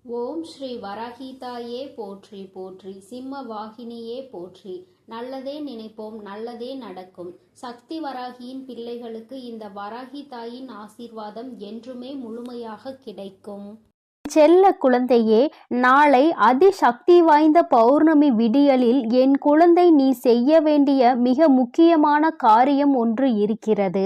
ஓம் ஸ்ரீ வராகிதாயே போற்றி போற்றி, சிம்ம வாகினியே போற்றி. நல்லதே நினைப்போம், நல்லதே நடக்கும். சக்தி வராகியின் பிள்ளைகளுக்கு இந்த வராகி தாயின் ஆசீர்வாதம் என்றுமே முழுமையாக கிடைக்கும். செல்ல குழந்தையே, நாளை அதிசக்தி வாய்ந்த பௌர்ணமி விடியலில் என் குழந்தை நீ செய்ய வேண்டிய மிக முக்கியமான காரியம் ஒன்று இருக்கிறது.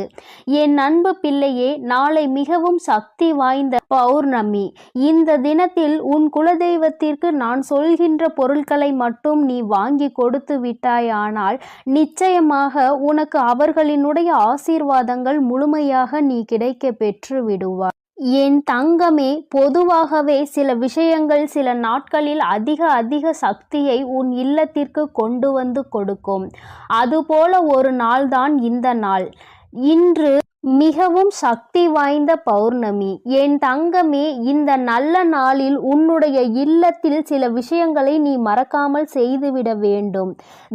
என் அன்பு பிள்ளையே, நாளை மிகவும் சக்தி வாய்ந்த பௌர்ணமி. இந்த தினத்தில் உன் குலதெய்வத்திற்கு நான் சொல்கின்ற பொருட்களை மட்டும் நீ வாங்கி கொடுத்து விட்டாயானால் நிச்சயமாக உனக்கு அவர்களினுடைய ஆசீர்வாதங்கள் முழுமையாக நீ கிடைக்க பெற்று விடுவாய். என் தங்கமே, பொதுவாகவே சில விஷயங்கள் சில நாட்களில் அதிக சக்தியை உன் இல்லத்திற்கு கொண்டு வந்து கொடுக்கும். அதுபோல ஒரு நாள்தான் இந்த நாள். இன்று மிகவும் சக்தி வாய்ந்த பௌர்ணமி. என் தங்கமே, இந்த நல்ல நாளில் உன்னுடைய இல்லத்தில் சில விஷயங்களை நீ மறக்காமல் செய்துவிட வேண்டும்.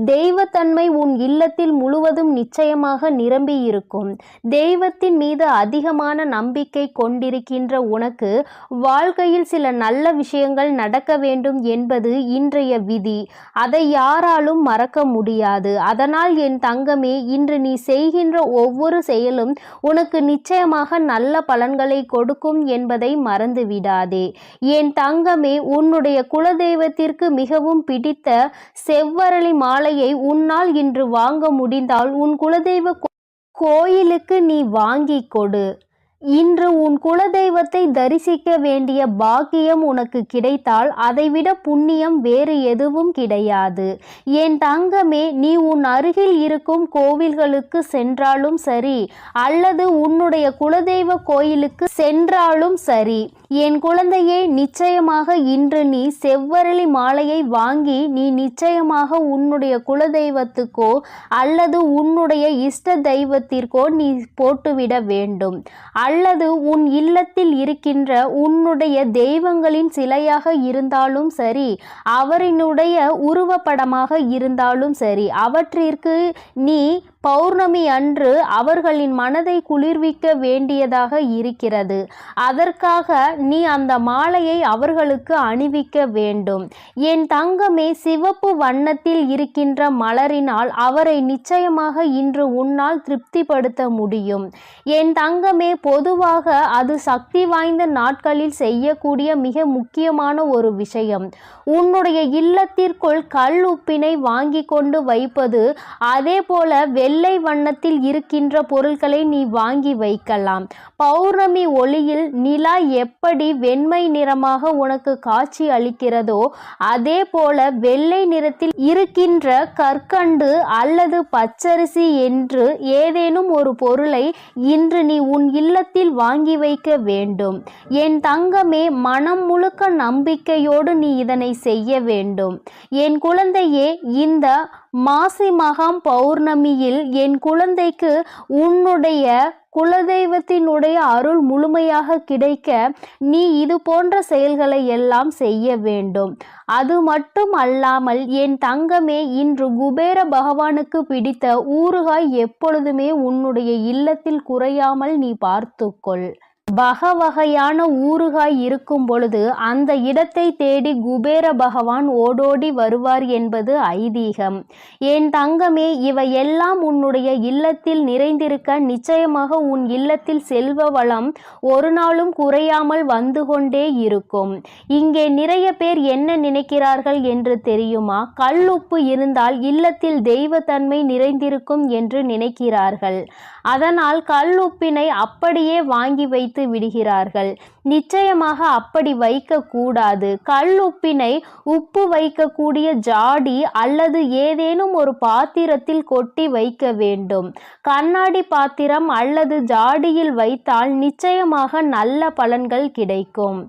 தெய்வத்தன்மை உன் இல்லத்தில் முழுவதும் நிச்சயமாக நிரம்பி இருக்கும். தெய்வத்தின் மீது அதிகமான நம்பிக்கை கொண்டிருக்கின்ற உனக்கு வாழ்க்கையில் சில நல்ல விஷயங்கள் நடக்க வேண்டும் என்பது இன்றைய விதி. அதை யாராலும் மறக்க முடியாது. அதனால் என் தங்கமே, இன்று நீ செய்கின்ற ஒவ்வொரு செயலும் உனக்கு நிச்சயமாக நல்ல பலன்களை கொடுக்கும் என்பதை மறந்து விடாதே. என் தங்கமே, உன்னுடைய குலதெய்வத்திற்கு மிகவும் பிடித்த செவ்வரளி மாலையை உன்னால் இன்று வாங்க முடிந்தால் உன் குலதெய்வ கோயிலுக்கு நீ வாங்கி கொடு. இன்று உன் குலதெய்வத்தை தரிசிக்க வேண்டிய பாக்கியம் உனக்கு கிடைத்தால் அதைவிட புண்ணியம் வேறு எதுவும் கிடையாது. என் தங்கமே, நீ உன் அருகில் இருக்கும் கோவில்களுக்கு சென்றாலும் சரி, அல்லது உன்னுடைய குலதெய்வ கோயிலுக்கு சென்றாலும் சரி, என் குழந்தையே, நிச்சயமாக இன்று நீ செவ்வரளி மாலையை வாங்கி நீ நிச்சயமாக உன்னுடைய குலதெய்வத்துக்கோ அல்லது உன்னுடைய இஷ்ட தெய்வத்திற்கோ நீ போட்டுவிட வேண்டும். அல்லது உன் இல்லத்தில் இருக்கின்ற உன்னுடைய தெய்வங்களின் சிலையாக இருந்தாலும் சரி, அவரினுடைய உருவப்படமாக இருந்தாலும் சரி, அவற்றிற்கு நீ பௌர்ணமி அன்று அவர்களின் மனதை குளிர்விக்க வேண்டியதாக இருக்கிறது. அதற்காக நீ அந்த மாலையை அவர்களுக்கு அணிவிக்க வேண்டும். என் தங்கமே, சிவப்பு வண்ணத்தில் இருக்கின்ற மலரினால் அவரை நிச்சயமாக இன்று உன்னால் திருப்திப்படுத்த முடியும். என் தங்கமே, பொதுவாக அது சக்தி வாய்ந்த நாட்களில் செய்யக்கூடிய மிக முக்கியமான ஒரு விஷயம். உன்னுடைய இல்லத்திற்குள் கல் உப்பினை வாங்கி கொண்டு வைப்பது. அதே போல வெள்ளை வண்ணத்தில் இருக்கின்ற பொருட்களை நீ வாங்கி வைக்கலாம். பௌர்ணமி ஒளியில் நிலா எப்படி வெண்மை நிறமாக உனக்கு காட்சி அளிக்கிறதோ அதே போல வெள்ளை நிறத்தில் இருக்கின்ற கற்கண்டு அல்லது பச்சரிசி என்று ஏதேனும் ஒரு பொருளை இன்று நீ உன் இல்லத்தில் வாங்கி வைக்க வேண்டும். என் தங்கமே, மனம் முழுக்க நம்பிக்கையோடு நீ இதனை செய்ய வேண்டும். என் குழந்தையே, இந்த மாசி மகாம் பௌர்ணமியில் என் குழந்தைக்கு உன்னுடைய குலதெய்வத்தினுடைய அருள் முழுமையாக கிடைக்க நீ இது போன்ற செயல்களை எல்லாம் செய்ய வேண்டும். அது மட்டும் அல்லாமல் என் தங்கமே, இன்று குபேர பகவானுக்கு பிடித்த ஊறுகாய் எப்பொழுதுமே உன்னுடைய இல்லத்தில் குறையாமல் நீ பார்த்துக்கொள். வகையான ஊறுகாய் இருக்கும் பொழுது அந்த இடத்தை தேடி குபேர பகவான் ஓடோடி வருவார் என்பது ஐதீகம். என் தங்கமே, இவையெல்லாம் உன்னுடைய இல்லத்தில் நிறைந்திருக்க நிச்சயமாக உன் இல்லத்தில் செல்வ வளம் ஒரு நாளும் குறையாமல் வந்து கொண்டே இருக்கும். இங்கே நிறைய பேர் என்ன நினைக்கிறார்கள் என்று தெரியுமா? கல்லுப்பு இருந்தால் இல்லத்தில் தெய்வத்தன்மை நிறைந்திருக்கும் என்று நினைக்கிறார்கள். அதனால் கல்லுப்பினை அப்படியே வாங்கி வைத்து விடுகிறார்கள். நிச்சயமாக அப்படி வைக்க கூடாது. கல் உப்பினை உப்பு வைக்கக்கூடிய ஜாடி அல்லது ஏதேனும் ஒரு பாத்திரத்தில் கொட்டி வைக்க வேண்டும். கண்ணாடி பாத்திரம் அல்லது ஜாடியில் வைத்தால் நிச்சயமாக நல்ல பலன்கள் கிடைக்கும்.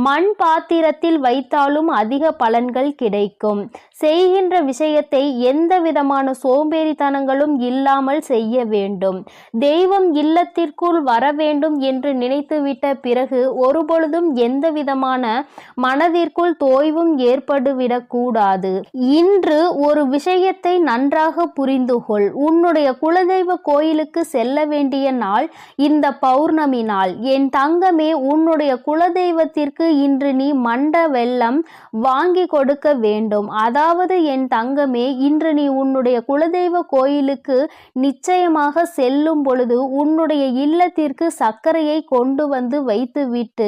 மண் பாத்திரத்தில் வைத்தாலும் அதிக பலன்கள் கிடைக்கும். செய்கின்ற விஷயத்தை எந்த விதமான சோம்பேறித்தனங்களும் இல்லாமல் செய்ய வேண்டும். தெய்வம் இல்லத்திற்குள் வர வேண்டும் என்று நினைத்துவிட்ட பிறகு ஒருபொழுதும் எந்த விதமான மனதிற்குள் தோய்வும் ஏற்பட்டுவிடக்கூடாது. இன்று ஒரு விஷயத்தை நன்றாக புரிந்து கொள். உன்னுடைய குலதெய்வ கோயிலுக்கு செல்ல வேண்டிய நாள் இந்த பௌர்ணமி நாள். என் தங்கமே, உன்னுடைய குலதெய்வத்திற்கு இன்று நீ மண்ட வெல்லம் வாங்கி கொடுக்க வேண்டும். அதாவது என் தங்கமே, இன்று நீ உன்னுடைய குலதெய்வ கோயிலுக்கு நிச்சயமாக செல்லும் பொழுது உன்னுடைய இல்லத்திற்கு சர்க்கரையை கொண்டு வந்து வைத்துவிட்டு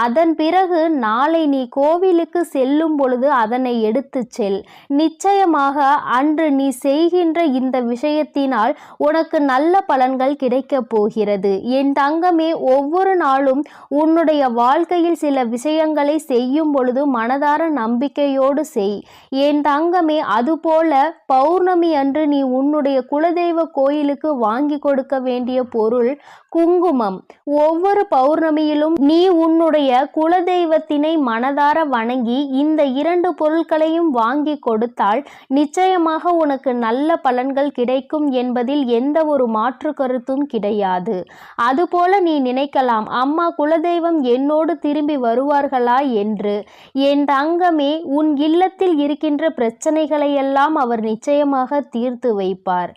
அதன் பிறகு நாளை நீ கோவிலுக்கு செல்லும் பொழுது அதனை எடுத்து செல். நிச்சயமாக அன்று நீ செய்கின்ற இந்த விஷயத்தினால் உனக்கு நல்ல பலன்கள் கிடைக்கப் போகிறது. என் தங்கமே, ஒவ்வொரு நாளும் உன்னுடைய வாழ்க்கையில் சில விஷயங்களை செய்யும் பொழுது மனதார நம்பிக்கையோடு செய். என் தங்கமே, அதுபோல பௌர்ணமி அன்று நீ உன்னுடைய குலதெய்வ கோயிலுக்கு வாங்கி கொடுக்க வேண்டிய பொருள் குங்குமம். ஒவ்வொரு பௌர்ணமியிலும் நீ உன்னுடைய குலதெய்வத்தினை மனதார வணங்கி இந்த 2 பொருட்களையும் வாங்கி கொடுத்தால் நிச்சயமாக உனக்கு நல்ல பலன்கள் கிடைக்கும் என்பதில் எந்த ஒரு மாற்று கருத்தும் கிடையாது. அதுபோல நீ நினைக்கலாம், அம்மா குலதெய்வம் என்னோடு திரும்பி வருவார்களா என்று. என் தங்கமே, உன் இல்லத்தில் இருக்கின்ற பிரச்சனைகளையெல்லாம் அவர் நிச்சயமாக தீர்த்து வைப்பார்.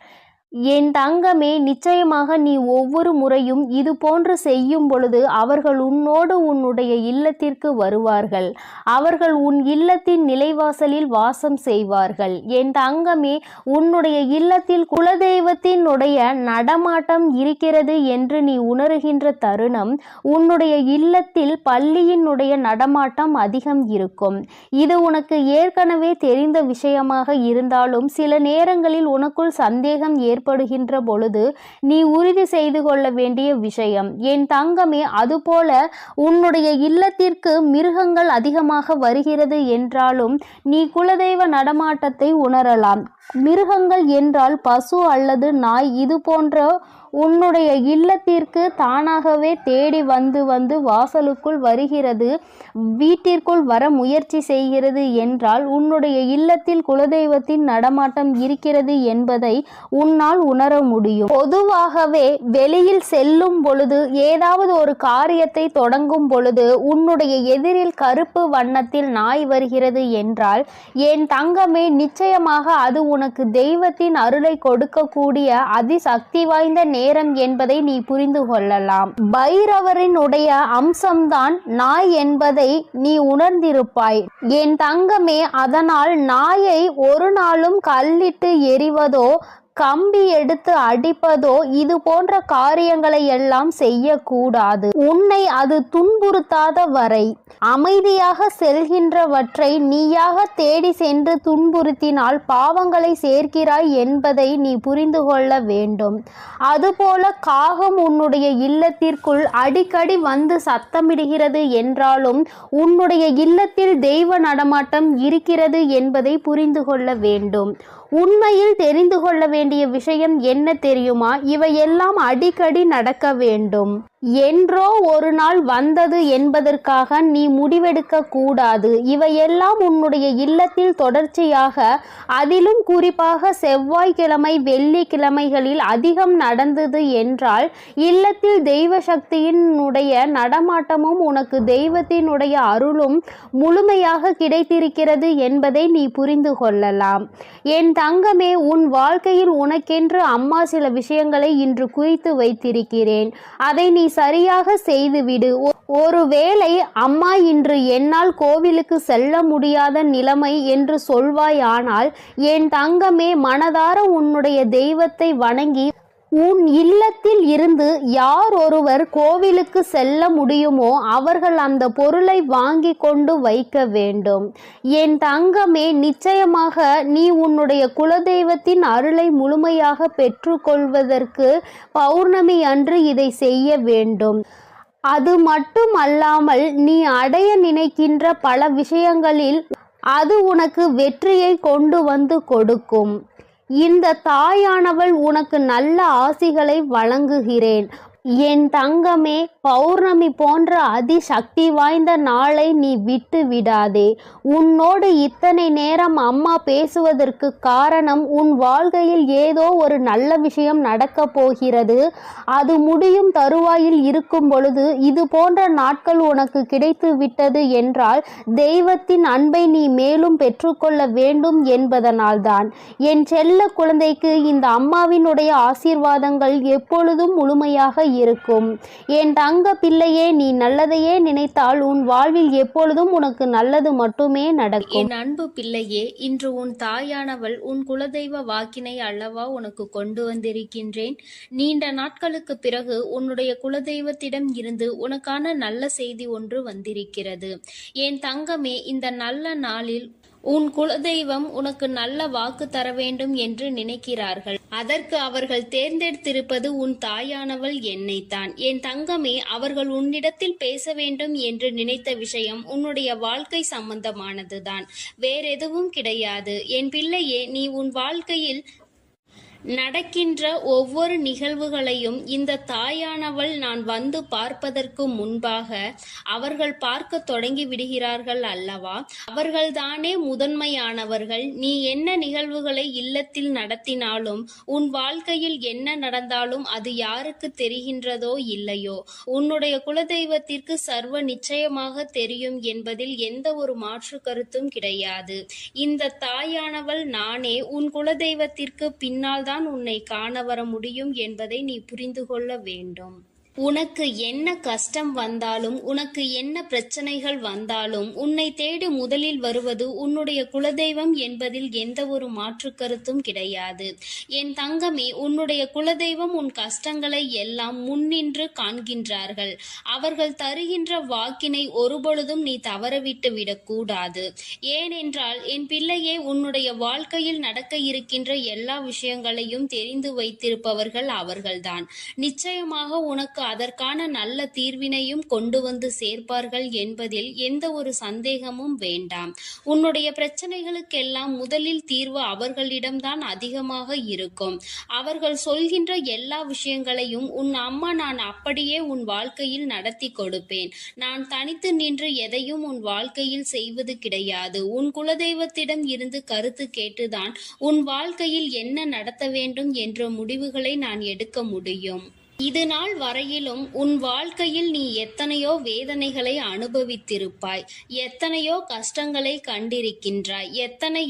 என் தங்கமே, நிச்சயமாக நீ ஒவ்வொரு முறையும் இது போன்று செய்யும் பொழுது அவர்கள் உன்னோடு உன்னுடைய இல்லத்திற்கு வருவார்கள். அவர்கள் உன் இல்லத்தின் நிலைவாசலில் வாசம் செய்வார்கள். என் தங்கமே, உன்னுடைய இல்லத்தில் குலதெய்வத்தினுடைய நடமாட்டம் இருக்கிறது என்று நீ உணர்கின்ற தருணம் உன்னுடைய இல்லத்தில் பள்ளியினுடைய நடமாட்டம் அதிகம் இருக்கும். இது உனக்கு ஏற்கனவே தெரிந்த விஷயமாக இருந்தாலும் சில நேரங்களில் உனக்குள் சந்தேகம் ஏற்படுகின்ற பொழுது நீ உறுதி செய்து கொள்ள வேண்டிய விஷயம். என் தங்கமே, அதுபோல உன்னுடைய இல்லத்திற்கு மிருகங்கள் அதிகமாக வருகிறது என்றாலும் நீ குலதெய்வ நடமாட்டத்தை உணரலாம். மிருகங்கள் என்றால் பசு அல்லது நாய் இது போன்ற உன்னுடைய இல்லத்திற்கு தானாகவே தேடி வந்து வாசலுக்குள் வருகிறது, வீட்டிற்குள் வர முயற்சி செய்கிறது என்றால் உன்னுடைய இல்லத்தில் குலதெய்வத்தின் நடமாட்டம் இருக்கிறது என்பதை உன்னால் உணர முடியும். பொதுவாகவே வெளியில் செல்லும் பொழுது ஏதாவது ஒரு காரியத்தை தொடங்கும் பொழுது உன்னுடைய எதிரில் கருப்பு வண்ணத்தில் நாய் வருகிறது என்றால் என் தங்கமே, நிச்சயமாக அது உனக்கு தெய்வத்தின் அருளை கொடுக்கக்கூடிய அதிசக்தி வாய்ந்த நேரம் என்பதை நீ புரிந்து கொள்ளலாம். பைரவரினுடைய அம்சம்தான் நாய் என்பதை நீ உணர்ந்திருப்பாய். என் தங்கமே, அதனால் நாயை ஒரு நாளும் கல்லிட்டு எறிவதோ கம்பி எடுத்து அடிப்பதோ இது போன்ற காரியங்களை எல்லாம் செய்யக்கூடாது. உன்னை அது துன்புறுத்தாத வரை அமைதியாக செல்கின்றவற்றை நீயாக தேடி சென்று துன்புறுத்தினால் பாவங்களை சேர்க்கிறாய் என்பதை நீ புரிந்து கொள்ள வேண்டும். அதுபோல காகம் உன்னுடைய இல்லத்திற்குள் அடிக்கடி வந்து சத்தமிடுகிறது என்றாலும் உன்னுடைய இல்லத்தில் தெய்வ நடமாட்டம் இருக்கிறது என்பதை புரிந்து கொள்ள வேண்டும். உண்மையில் தெரிந்து கொள்ள வேண்டிய விஷயம் என்ன தெரியுமா? இவையெல்லாம் அடிக்கடி நடக்க வேண்டும். என்றோ ஒரு நாள் வந்தது என்பதற்காக நீ முடிவெடுக்க கூடாது. இவையெல்லாம் உன்னுடைய இல்லத்தில் தொடர்ச்சியாக, அதிலும் குறிப்பாக செவ்வாய்க்கிழமை வெள்ளிக்கிழமைகளில் அதிகம் நடந்தது என்றால் இல்லத்தில் தெய்வ சக்தியினுடைய நடமாட்டமும் உனக்கு தெய்வத்தினுடைய அருளும் முழுமையாக கிடைத்திருக்கிறது என்பதை நீ புரிந்து கொள்ளலாம். என் தங்கமே, உன் வாழ்க்கையில் உனக்கென்று அம்மா சில விஷயங்களை இன்று குறித்து வைத்திருக்கிறேன். அதை நீ சரியாக செய்துவிடு. ஒருவேளை அம்மா இன்று என்னால் கோவிலுக்கு செல்ல முடியாத நிலைமை என்று சொல்வாயானால் என் தங்கமே, மனதார உன்னுடைய தெய்வத்தை வணங்கி உன் இல்லத்தில் இருந்து யார் ஒருவர் கோவிலுக்கு செல்ல முடியுமோ அவர்கள் அந்த பொருளை வாங்கி கொண்டு வைக்க வேண்டும். என் தங்கமே, நிச்சயமாக நீ உன்னுடைய குலதெய்வத்தின் அருளை முழுமையாக பெற்றுக்கொள்வதற்கு பௌர்ணமி அன்று இதை செய்ய வேண்டும். அது மட்டும் அல்லாமல் நீ அடைய நினைக்கின்ற பல விஷயங்களில் அது உனக்கு வெற்றியை கொண்டு வந்து கொடுக்கும். இந்த தாயானவள் உனக்கு நல்ல ஆசிகளை வழங்குகிறேன். என் தங்கமே, பௌர்ணமி போன்ற அதிசக்தி வாய்ந்த நாளை நீ விட்டு விடாதே. உன்னோடு இத்தனை நேரம் அம்மா பேசுவதற்கு காரணம், உன் வாழ்க்கையில் ஏதோ ஒரு நல்ல விஷயம் நடக்கப் போகிறது. அது முடியும் தருவாயில் இருக்கும் பொழுது இது போன்ற நாட்கள் உனக்கு கிடைத்து விட்டது என்றால் தெய்வத்தின் அன்பை நீ மேலும் பெற்றுக்கொள்ள வேண்டும் என்பதனால்தான். என் செல்ல குழந்தைக்கு இந்த அம்மாவினுடைய ஆசீர்வாதங்கள் எப்பொழுதும் முழுமையாக இருக்கும். என் தங்க பிள்ளையே, நீ நல்லதையே நினைத்தால் உன் வாழ்வில் எப்பொழுதும் உனக்கு நல்லது மட்டுமே நடக்கும். என் அன்பு பிள்ளையே, இன்று உன் தாயானவள் உன் குலதெய்வ வாக்கினை அல்லவா உனக்கு கொண்டு வந்திருக்கின்றேன். நீண்ட நாட்களுக்கு பிறகு உன்னுடைய குலதெய்வத்திடம் இருந்து உனக்கான நல்ல செய்தி ஒன்று வந்திருக்கிறது. என் தங்கமே, இந்த நல்ல நாளில் உன் குலதெய்வம் உனக்கு நல்ல வாக்கு தர வேண்டும் என்று நினைக்கிறார்கள். அதற்கு அவர்கள் தேர்ந்தெடுத்திருப்பது உன் தாயானவள் என்னைத்தான். என் தங்கமே, அவர்கள் உன்னிடத்தில் பேச வேண்டும் என்று நினைத்த விஷயம் உன்னுடைய வாழ்க்கை சம்பந்தமானதுதான், வேறெதுவும் கிடையாது. என் பிள்ளையே, நீ உன் வாழ்க்கையில் நடக்கின்ற ஒவ்வொரு நிகழ்வுகளையும் இந்த தாயானவள் நான் வந்து பார்ப்பதற்கு முன்பாக அவர்கள் பார்க்க தொடங்கி விடுகிறார்கள் அல்லவா? அவர்கள்தானே முதன்மையானவர்கள். நீ என்ன நிகழ்வுகளை இல்லத்தில் நடத்தினாலும், உன் வாழ்க்கையில் என்ன நடந்தாலும் அது யாருக்கு தெரிகின்றதோ இல்லையோ, உன்னுடைய குலதெய்வத்திற்கு சர்வ நிச்சயமாக தெரியும் என்பதில் எந்த ஒரு மாற்று கருத்தும் கிடையாது. இந்த தாயானவள் நானே உன் குலதெய்வத்திற்கு பின்னால் உன்னை காண வர முடியும் என்பதை நீ புரிந்து கொள்ள வேண்டும். உனக்கு என்ன கஷ்டம் வந்தாலும், உனக்கு என்ன பிரச்சனைகள் வந்தாலும், உன்னை தேடி முதலில் வருவது உன்னுடைய குலதெய்வம் என்பதில் எந்த ஒரு மாற்று கருத்தும் கிடையாது. என் தங்கமே, உன்னுடைய குலதெய்வம் உன் கஷ்டங்களை எல்லாம் முன்னின்று காண்கின்றார்கள். அவர்கள் தருகின்ற வாக்கினை ஒருபொழுதும் நீ தவறவிட்டு விடக்கூடாது. ஏனென்றால் என் பிள்ளையே, உன்னுடைய வாழ்க்கையில் நடக்க இருக்கின்ற எல்லா விஷயங்களையும் தெரிந்து வைத்திருப்பவர்கள் அவர்கள்தான். நிச்சயமாக உனக்கு அதற்கான நல்ல தீர்வினையும் கொண்டு வந்து சேர்ப்பார்கள் என்பதில் எந்த ஒரு சந்தேகமும் வேண்டாம். உன்னுடைய பிரச்சனைகளுக்கெல்லாம் முதலில் தீர்வு அவர்களிடம்தான் அதிகமாக இருக்கும். அவர்கள் சொல்கின்ற எல்லா விஷயங்களையும் உன் அம்மா நான் அப்படியே உன் வாழ்க்கையில் நடத்தி கொடுப்பேன். நான் தனித்து நின்று எதையும் உன் வாழ்க்கையில் செய்வது கிடையாது. உன் குலதெய்வத்திடம் இருந்து கருத்து கேட்டுதான் உன் வாழ்க்கையில் என்ன நடத்த வேண்டும் என்ற முடிவுகளை நான் எடுக்க முடியும். இது நாள் வரையிலும் உன் வாழ்க்கையில் நீ எத்தனையோ வேதனைகளை அனுபவித்திருப்பாய், எத்தனையோ கஷ்டங்களை கண்டிருக்கின்றாய்,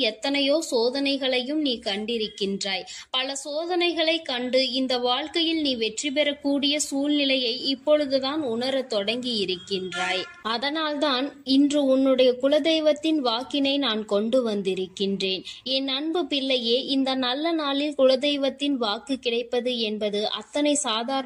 எத்தனையோ சோதனைகளையும் நீ கண்டிருக்கின்றாய். பல சோதனைகளை கண்டு இந்த வாழ்க்கையில் நீ வெற்றி பெறக்கூடிய சூழ்நிலையை இப்பொழுதுதான் உணரத் தொடங்கி இருக்கின்றாய். அதனால்தான் இன்று உன்னுடைய குலதெய்வத்தின் வாக்கினை நான் கொண்டு வந்திருக்கின்றேன். என் அன்பு பிள்ளையே, இந்த நல்ல நாளில் குலதெய்வத்தின் வாக்கு கிடைப்பது என்பது அத்தனை சாதாரண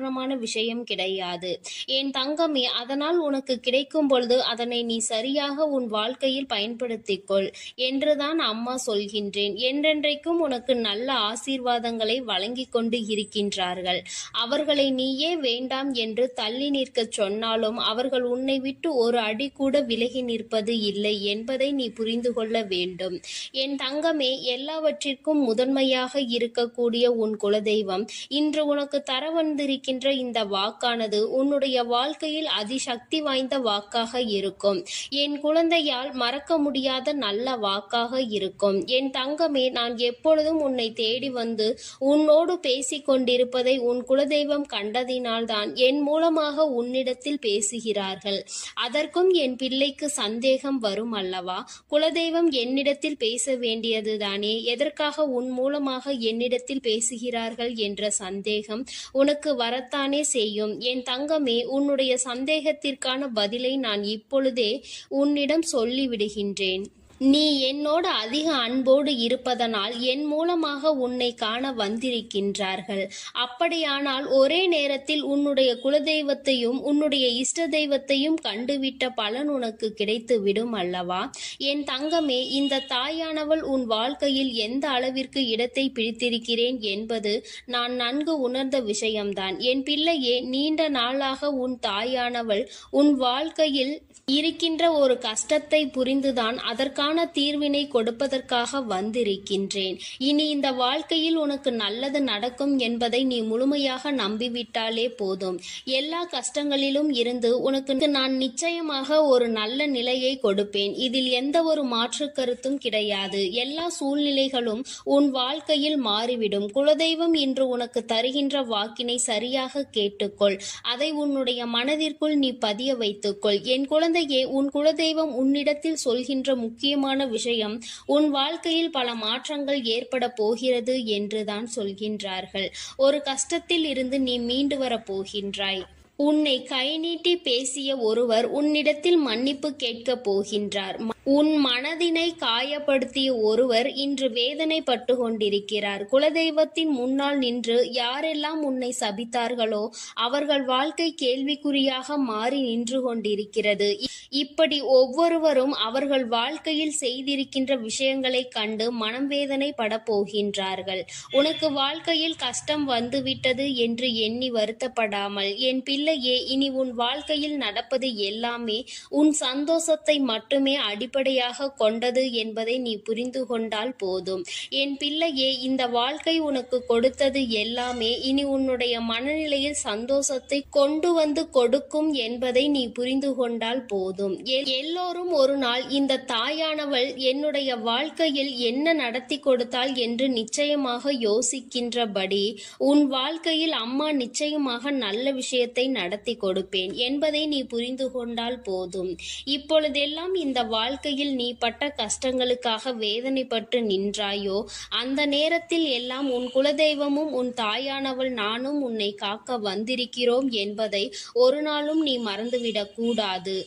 விஷயம் கிடையாது. என் தங்கமே, அதனால் உனக்கு கிடைக்கும் பொழுது அதனை நீ சரியாக உன் வாழ்க்கையில் பயன்படுத்திக் கொள் என்றுதான் அம்மா சொல்கின்றேன். என்றென்றைக்கும் உனக்கு நல்ல ஆசீர்வாதங்களை வழங்கி கொண்டு இருக்கின்றார்கள். அவர்களை நீயே வேண்டாம் என்று தள்ளி நிற்க சொன்னாலும் அவர்கள் உன்னை விட்டு ஒரு அடி கூட விலகி நிற்பது இல்லை என்பதை நீ புரிந்து கொள்ள வேண்டும். என் தங்கமே, எல்லாவற்றிற்கும் முதன்மையாக இருக்கக்கூடிய உன் குலதெய்வம் இன்று உனக்கு தர வந்திருக்கின்ற இந்த வாக்கானது உன்னுடைய வாழ்க்கையில் அதிசக்தி வாய்ந்த வாக்காக இருக்கும். என் குழந்தையால் மறக்க முடியாத நல்ல வாக்காக இருக்கும். என் தங்கமே, நான் எப்பொழுதும் உன்னை தேடி வந்து உன்னோடு பேசிக் கொண்டிருப்பதை உன் குலதெய்வம் கண்டதினால்தான் என் மூலமாக உன்னிடத்தில் பேசுகிறார்கள். அதற்கும் என் பிள்ளைக்கு சந்தேகம் வரும் அல்லவா? குலதெய்வம் என்னிடத்தில் பேச வேண்டியதுதானே, எதற்காக உன் மூலமாக என்னிடத்தில் பேசுகிறார்கள் என்ற சந்தேகம் உனக்கு வரத்தானே செய்யும். என் தங்கமே, உன்னுடைய சந்தேகத்திற்கான பதிலை நான் இப்பொழுதே உன்னிடம் சொல்லிவிடுகின்றேன். நீ என்னோடு அதிக அன்போடு இருப்பதனால் என் மூலமாக உன்னை காண வந்திருக்கின்றார்கள். அப்படியானால் ஒரே நேரத்தில் உன்னுடைய குலதெய்வத்தையும் உன்னுடைய இஷ்ட தெய்வத்தையும் கண்டுவிட்ட பலன் உனக்கு கிடைத்து விடும் அல்லவா? என் தங்கமே, இந்த தாயானவள் உன் வாழ்க்கையில் எந்த அளவிற்கு இடத்தை பிடித்திருக்கிறேன் என்பது நான் நன்கு உணர்ந்த விஷயம்தான். என் பிள்ளையே, நீண்ட நாளாக உன் தாயானவள் உன் வாழ்க்கையில் இருக்கின்ற ஒரு கஷ்டத்தை புரிந்துதான் அதற்கான தீர்வினை கொடுப்பதற்காக வந்திருக்கின்றேன். இனி இந்த வாழ்க்கையில் உனக்கு நல்லது நடக்கும் என்பதை நீ முழுமையாக நம்பிவிட்டாலே போதும். எல்லா கஷ்டங்களிலும் இருந்து உனக்கு நான் நிச்சயமாக ஒரு நல்ல நிலையை கொடுப்பேன். இதில் எந்த ஒரு மாற்று கருத்தும் கிடையாது. எல்லா சூழ்நிலைகளும் உன் வாழ்க்கையில் மாறிவிடும். குலதெய்வம் இன்று உனக்கு தருகின்ற வாக்கினை சரியாக கேட்டுக்கொள். அதை உன்னுடைய மனதிற்குள் நீ பதிய வைத்துக்கொள். என் குழந்தையே, உன் குலதெய்வம் உன்னிடத்தில் சொல்கின்ற முக்கியமான விஷயம், உன் வாழ்க்கையில் பல மாற்றங்கள் ஏற்பட போகிறது என்றுதான் சொல்கின்றார்கள். ஒரு கஷ்டத்தில் இருந்து நீ மீண்டு வரப் போகின்றாய். உன்னை கை நீட்டி பேசிய ஒருவர் உன்னிடத்தில் மன்னிப்பு கேட்கப் போகின்றார். உன் மனதினை காயப்படுத்திய ஒருவர் இன்று வேதனைப்பட்டு கொண்டிருக்கிறார். குலதெய்வத்தின் முன்னால் நின்று யாரெல்லாம் உன்னை சபித்தார்களோ அவர்கள் வாழ்க்கை கேள்விக்குறியாக மாறி நின்று கொண்டிருக்கிறது. இப்படி ஒவ்வொருவரும் அவர்கள் வாழ்க்கையில் செய்திருக்கின்ற விஷயங்களை கண்டு மனம் வேதனை பட போகின்றார்கள். உனக்கு வாழ்க்கையில் கஷ்டம் வந்துவிட்டது என்று எண்ணி வருத்தப்படாமல், என் பிள்ளையே, இனி உன் வாழ்க்கையில் நடப்பது எல்லாமே உன் சந்தோஷத்தை மட்டுமே அடிப்படையாக கொண்டது என்பதை நீ புரிந்து கொண்டால் போதும். என் பிள்ளையே, இந்த வாழ்க்கை உனக்கு கொடுத்தது எல்லாமே இனி உன்னுடைய மனநிலையில் சந்தோஷத்தை கொண்டு வந்து கொடுக்கும் என்பதை நீ புரிந்து கொண்டால் போதும். எல்லோரும் ஒரு நாள் இந்த தாயானவள் என்னுடைய வாழ்க்கையில் என்ன நடத்தி கொடுத்தாள் என்று நிச்சயமாக யோசிக்கின்றபடி உன் வாழ்க்கையில் அம்மா நிச்சயமாக நல்ல விஷயத்தை நடத்தி கொடுப்பேன் என்பதை நீ புரிந்து கொண்டால் போதும். இப்பொழுதெல்லாம் இந்த வாழ்க்கையில் நீ பட்ட கஷ்டங்களுக்காக வேதனைப்பட்டு நின்றாயோ, அந்த நேரத்தில் எல்லாம் உன் குலதெய்வமும் உன் தாயானவள் நானும் உன்னை காக்க வந்திருக்கிறோம் என்பதை ஒரு நாளும் நீ மறந்துவிடக் கூடாது.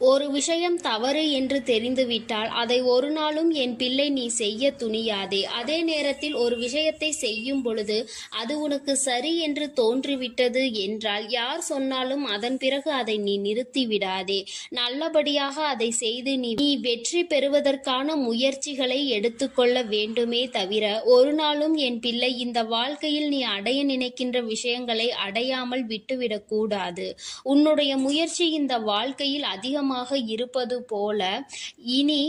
ஒரு விஷயம் தவறு என்று தெரிந்துவிட்டால் அதை ஒரு நாளும் என் பிள்ளை நீ செய்ய துணியாதே. அதே நேரத்தில் ஒரு விஷயத்தை செய்யும் பொழுது அது உனக்கு சரி என்று தோன்றிவிட்டது என்றால் யார் சொன்னாலும் அதன் பிறகு அதை நீ நிறுத்தி விடாதே. நல்லபடியாக அதை செய்து நீ வெற்றி பெறுவதற்கான முயற்சிகளை எடுத்துக்கொள்ள வேண்டுமே தவிர ஒரு நாளும் என் பிள்ளை இந்த வாழ்க்கையில் நீ அடைய நினைக்கின்ற விஷயங்களை அடையாமல் விட்டுவிடக் கூடாது. உன்னுடைய முயற்சி இந்த வாழ்க்கையில் அதிகமாக இருப்பது போல இனி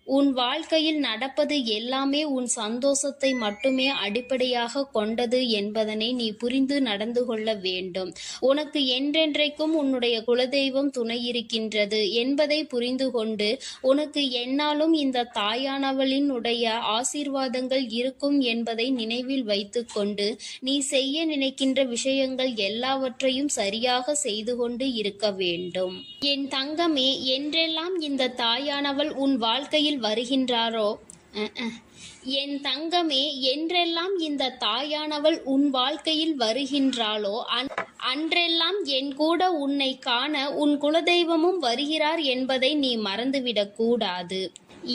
உன் வாழ்க்கையில் நடப்பது எல்லாமே உன் சந்தோஷத்தை மட்டுமே அடிப்படையாக கொண்டது என்பதனை நீ புரிந்து நடந்து கொள்ள வேண்டும். உனக்கு என்றென்றைக்கும் உன்னுடைய குலதெய்வம் துணை இருக்கின்றது என்பதை புரிந்து கொண்டு உனக்கு எந்நாளும் இந்த தாயானவளினுடைய ஆசீர்வாதங்கள் இருக்கும் என்பதை நினைவில் வைத்துக்கொண்டு நீ செய்ய நினைக்கின்ற விஷயங்கள் எல்லாவற்றையும் சரியாக செய்து கொண்டு இருக்க வேண்டும். என் தங்கமே, என்றெல்லாம் இந்த தாயானவள் உன் வாழ்க்கையில் வருகின்றாரோ என் தங்கமே, என்றெல்லாம் இந்த தாயானவள் உன் வாழ்க்கையில் வருகின்றாளோ அன்றெல்லாம் என் கூட உன்னை காண உன் குலதெய்வமும் வருகிறார் என்பதை நீ மறந்துவிடக் கூடாது.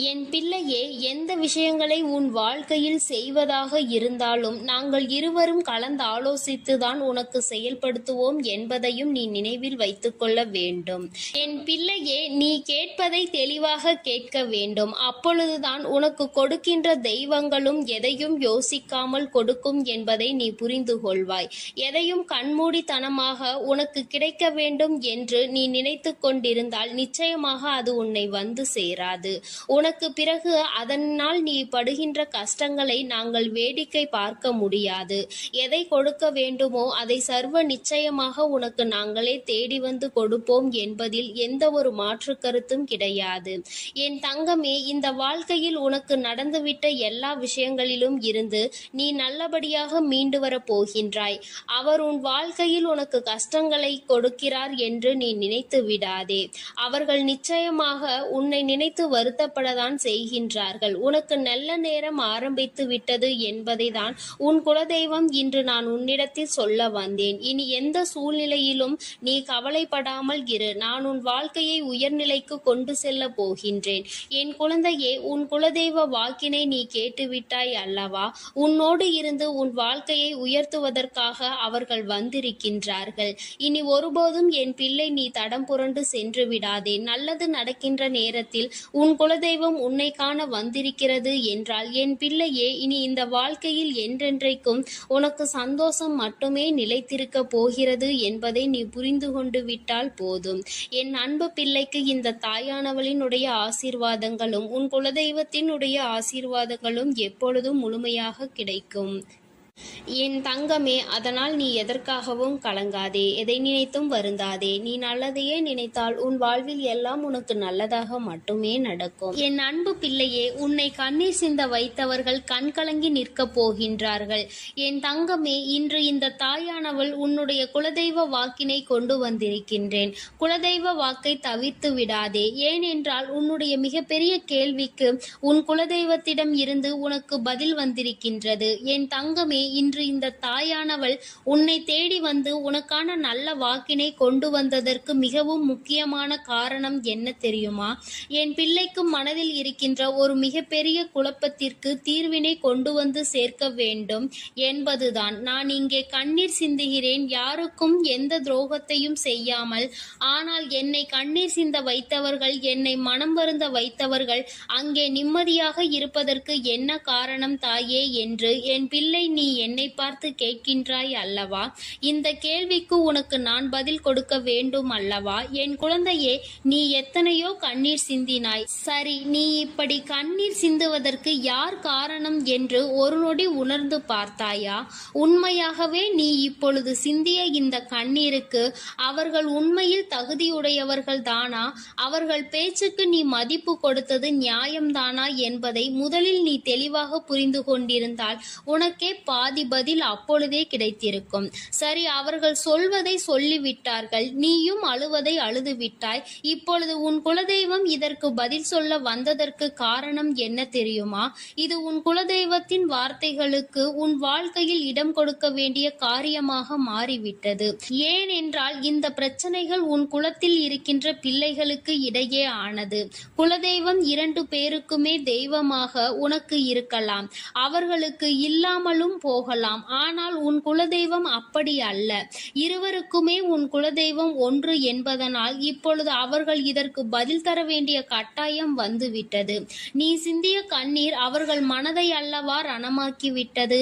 என் பிள்ளையே, எந்த விஷயங்களை உன் வாழ்க்கையில் செய்வதாக இருந்தாலும் நாங்கள் இருவரும் கலந்து ஆலோசித்துதான் உனக்கு செயல்படுத்துவோம் என்பதையும் நீ நினைவில் வைத்துக்கொள்ள வேண்டும். என் பிள்ளையே, நீ கேட்பதை தெளிவாக கேட்க வேண்டும். அப்பொழுதுதான் உனக்கு கொடுக்கின்ற தெய்வங்களும் எதையும் யோசிக்காமல் கொடுக்கும் என்பதை நீ புரிந்து கொள்வாய். எதையும் கண்மூடித்தனமாக உனக்கு கிடைக்க வேண்டும் என்று நீ நினைத்து கொண்டிருந்தால் நிச்சயமாக அது உன்னை வந்து சேராது. உனக்கு பிறகு அதனால் நீ படுகின்ற கஷ்டங்களை நாங்கள் வேடிக்கை பார்க்க முடியாது. எதை கொடுக்க வேண்டுமோ அதை சர்வ நிச்சயமாக உனக்கு நாங்களே தேடி வந்து கொடுப்போம் என்பதில் எந்த ஒரு மாற்று கருத்தும் கிடையாது. என் தங்கமே, இந்த வாழ்க்கையில் உனக்கு நடந்துவிட்ட எல்லா விஷயங்களிலும் இருந்து நீ நல்லபடியாக மீண்டு வரப் போகின்றாய். அவர் உன் வாழ்க்கையில் உனக்கு கஷ்டங்களை கொடுக்கிறார் என்று நீ நினைத்து விடாதே. அவர்கள் நிச்சயமாக உன்னை நினைத்து வருத்தப்பட தான் செய்கின்றார்கள். உனக்கு நல்ல நேரம் ஆரம்பித்து விட்டது என்பதை தான் உன் குலதெய்வம் இன்று நான் உன்னிடத்தில் சொல்ல வந்தேன். இனி எந்த சூழ்நிலையிலும் நீ கவலைப்படாமல் இரு. நான் உன் வாழ்க்கையை உயர்நிலைக்கு கொண்டு செல்ல போகின்றேன். என் குழந்தையே, உன் குலதெய்வ வாக்கினை நீ கேட்டுவிட்டாய் அல்லவா? உன்னோடு இருந்து உன் வாழ்க்கையை உயர்த்துவதற்காக அவர்கள் வந்திருக்கின்றார்கள். இனி ஒருபோதும் என் பிள்ளை நீ தடம் புரண்டு சென்று விடாதே. நல்லது நடக்கின்ற நேரத்தில் உன் குலதெய்வ குலதெய்வம் உன்னை காண வந்திருக்கிறது என்றால் என் பிள்ளையே, இனி இந்த வாழ்க்கையில் என்றென்றைக்கும் உனக்கு சந்தோஷம் மட்டுமே நிலைத்திருக்க போகிறது என்பதை நீ புரிந்து கொண்டு விட்டால் போதும். என் அன்பு பிள்ளைக்கு இந்த தாயானவளினுடைய ஆசீர்வாதங்களும் உன் குலதெய்வத்தினுடைய ஆசீர்வாதங்களும் எப்பொழுதும் முழுமையாக கிடைக்கும். என் தங்கமே, அதனால் நீ எதற்காகவும் கலங்காதே, எதை நினைத்தும் வருந்தாதே. நீ நல்லதையே நினைத்தால் உன் வாழ்வில் எல்லாம் உனக்கு நல்லதாக மட்டுமே நடக்கும். என் அன்பு பிள்ளையே, உன்னை கண்ணீர் சிந்த வைத்தவர்கள் கண்கலங்கி நிற்கப் போகின்றார்கள். என் தங்கமே, இன்று இந்த தாயானவள் உன்னுடைய குலதெய்வ வாக்கினை கொண்டு வந்திருக்கின்றேன். குலதெய்வ வாக்கை தவிர்த்து விடாதே. ஏனென்றால் உன்னுடைய மிகப்பெரிய கேள்விக்கு உன் குலதெய்வத்திடம் இருந்து உனக்கு பதில் வந்திருக்கின்றது. என் தங்கமே, இன்று இந்த தாயானவள் உன்னை தேடி வந்து உனக்கான நல்ல வாக்கினை கொண்டு வந்ததற்கு மிகவும் முக்கியமான காரணம் என்ன தெரியுமா? என் பிள்ளைக்கு மனதில் இருக்கின்ற ஒரு மிகப்பெரிய குழப்பத்திற்கு தீர்வினை கொண்டு வந்து சேர்க்க வேண்டும் என்பதுதான். நான் இங்கே கண்ணீர் சிந்துகிறேன், யாருக்கும் எந்த துரோகத்தையும் செய்யாமல். ஆனால் என்னை கண்ணீர் சிந்த வைத்தவர்கள், என்னை மனம் வருந்த வைத்தவர்கள் அங்கே நிம்மதியாக இருப்பதற்கு என்ன காரணம் தாயே என்று என் பிள்ளை நீ என்னை பார்த்து கேட்கின்றாய் அல்லவா? இந்த கேள்விக்கு உனக்கு நான் பதில் கொடுக்க வேண்டும் அல்லவா? என் குழந்தையே, நீ எத்தனையோ கண்ணீர் சிந்தினாய். சரி, நீ இப்படி கண்ணீர் சிந்துவதற்கு யார் காரணம் என்று ஒரு நொடி உணர்ந்து பார்த்தாயா? உண்மையாகவே நீ இப்பொழுது சிந்திய இந்த கண்ணீருக்கு அவர்கள் உண்மையில் தகுதியுடையவர்கள் தானா? அவர்கள் பேச்சுக்கு நீ மதிப்பு கொடுத்தது நியாயம்தானா என்பதை முதலில் நீ தெளிவாக புரிந்து கொண்டிருந்தால் உனக்கே பாதி பதில் அப்பொழுதே கிடைத்திருக்கும். சரி, அவர்கள் சொல்வதை சொல்லிவிட்டார்கள், நீயும் அழுவதை அழுது விட்டாய். இப்பொழுது உன் குலதெய்வம் இதற்கு பதில் சொல்ல வந்ததற்கு காரணம் என்ன தெரியுமா? இது உன் குலதெய்வத்தின் வார்த்தைகளுக்கு உன் வாழ்க்கையில் இடம் கொடுக்க வேண்டிய காரியமாக மாறிவிட்டது. ஏனென்றால் இந்த பிரச்சனைகள் உன் குலத்தில் இருக்கின்ற பிள்ளைகளுக்கு இடையே ஆனது. குலதெய்வம் 2 பேருக்குமே தெய்வமாக உனக்கு இருக்கலாம், அவர்களுக்கு இல்லாமலும் போகலாம். ஆனால் உன் குலதெய்வம் அப்படி அல்ல. இருவருக்குமே உன் குலதெய்வம் ஒன்று என்பதனால் இப்பொழுது அவர்கள் இதற்கு பதில் தர வேண்டிய கட்டாயம் வந்துவிட்டது. நீ சிந்திய கண்ணீர் அவர்கள் மனதை அல்லவா ரணமாக்கிவிட்டது.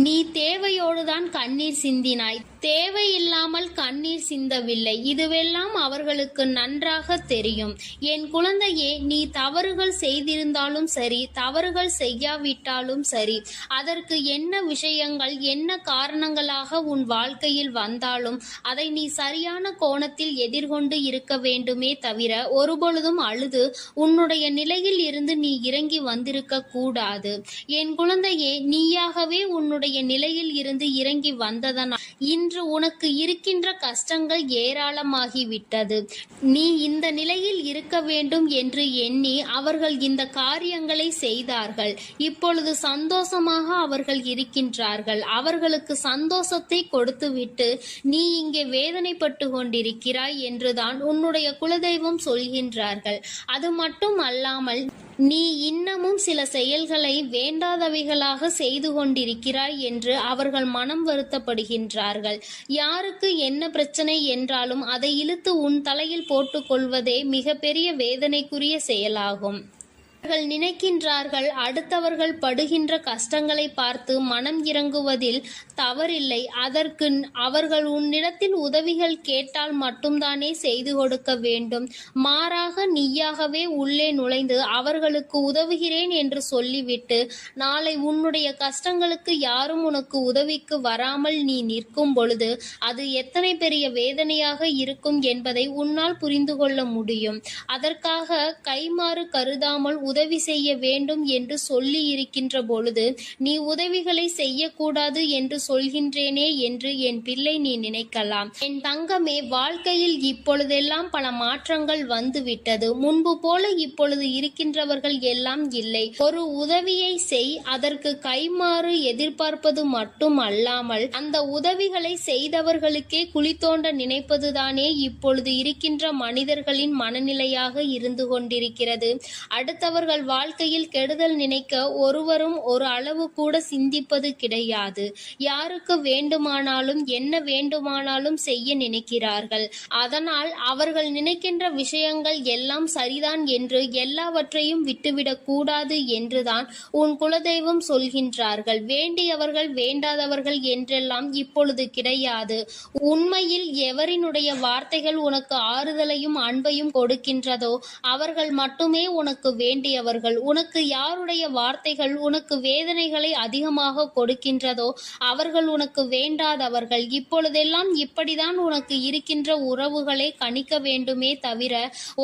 நீ தேவையோடுதான் கண்ணீர் சிந்தினாய், தேவையில்லாமல் கண்ணீர் சிந்தவில்லை. இதுவெல்லாம் அவர்களுக்கு நன்றாக தெரியும். என் குழந்தையே, நீ தவறுகள் செய்திருந்தாலும் சரி, தவறுகள் செய்யாவிட்டாலும் சரி, அதற்கு என்ன விஷயங்கள் என்ன காரணங்களாக உன் வாழ்க்கையில் வந்தாலும் அதை நீ சரியான கோணத்தில் எதிர்கொண்டு இருக்க வேண்டுமே தவிர ஒருபொழுதும் அழுது உன்னுடைய நிலையில் இருந்து நீ இறங்கி வந்திருக்க கூடாது. என் குழந்தையே, நீயாகவே உன்னுடைய நிலையில் இருந்து இறங்கி வந்ததனால் இன்று உனக்கு இருக்கின்ற கஷ்டங்கள் ஏராளமாகிவிட்டது. நீ இந்த நிலையில் இருக்க வேண்டும் என்று எண்ணி அவர்கள் இந்த காரியங்களை செய்தார்கள். இப்பொழுது சந்தோஷமாக அவர்கள் இருக்கின்றார்கள். அவர்களுக்கு சந்தோஷத்தை கொடுத்துவிட்டு நீ இங்கே வேதனைப்பட்டு கொண்டிருக்கிறாய் என்றுதான் உன்னுடைய குலதெய்வம் சொல்கின்றார்கள். அது மட்டும் அல்லாமல் நீ இன்னமும் சில செயல்களை வேண்டாதவைகளாக செய்து கொண்டிருக்கிறாய் என்று அவர்கள் மனம் வருத்தப்படுகின்றார்கள். யாருக்கு என்ன பிரச்சனை என்றாலும் அதை இழுத்து உன் தலையில் போட்டுக்கொள்வதே மிகப்பெரிய வேதனைக்குரிய செயலாகும். அவர்கள் நினைக்கின்றார்கள் அடுத்தவர்கள் படுகின்ற கஷ்டங்களை பார்த்து மனம் இறங்குவதில் தவறில்லை. அதற்கு அவர்கள் உன்னிடத்தில் உதவிகள் கேட்டால் மட்டும்தானே செய்து கொடுக்க வேண்டும். மாறாக நீயாகவே உள்ளே நுழைந்து அவர்களுக்கு உதவுகிறேன் என்று சொல்லிவிட்டு நாளை உன்னுடைய கஷ்டங்களுக்கு யாரும் உனக்கு உதவிக்கு வராமல் நீ நிற்கும் பொழுது அது எத்தனை பெரிய வேதனையாக இருக்கும் என்பதை உன்னால் புரிந்து கொள்ள முடியும். அதற்காக கைமாறு கருதாமல் உதவி செய்ய வேண்டும் என்று சொல்லி இருக்கின்ற பொழுது நீ உதவிகளை செய்யக்கூடாது என்று சொல்கின்றேனே என்று என் பிள்ளை நீ நினைக்கலாம். என் தங்கமே, வாழ்க்கையில் இப்பொழுதெல்லாம் பல மாற்றங்கள் வந்துவிட்டது. முன்பு போல இப்பொழுது இருக்கின்றவர்கள் எல்லாம் இல்லை. ஒரு உதவியை செய், அதற்கு கைமாறு எதிர்பார்ப்பது மட்டும் அல்லாமல் அந்த உதவிகளை செய்தவர்களுக்கே குழி தோண்ட நினைப்பதுதானே இப்பொழுது இருக்கின்ற மனிதர்களின் மனநிலையாக இருந்து கொண்டிருக்கிறது. அடுத்தவர் அடுத்தவர்கள் வாழ்க்கையில் கெடுதல் நினைக்க ஒருவரும் ஒரு அளவு கூட சிந்திப்பது கிடையாது. யாருக்கு வேண்டுமானாலும் என்ன வேண்டுமானாலும் செய்ய நினைக்கிறார்கள். அதனால் அவர்கள் நினைக்கின்ற விஷயங்கள் எல்லாம் சரிதான் என்று எல்லாவற்றையும் விட்டுவிடக் கூடாது என்றுதான் உன் குலதெய்வம் சொல்கின்றார்கள். வேண்டியவர்கள் வேண்டாதவர்கள் என்றெல்லாம் இப்பொழுது கிடையாது. உண்மையில் எவரினுடைய வார்த்தைகள் உனக்கு ஆறுதலையும் அன்பையும் கொடுக்கின்றதோ அவர்கள் மட்டுமே உனக்கு வேண்டியவர்கள். உனக்கு யாருடைய வார்த்தைகள் உனக்கு வேதனைகளை அதிகமாக கொடுக்கின்றதோ அவர்கள் உனக்கு வேண்டாதவர்கள். இப்பொழுதெல்லாம் இப்படிதான் உனக்கு இருக்கின்ற உறவுகளை கணிக்க வேண்டுமே தவிர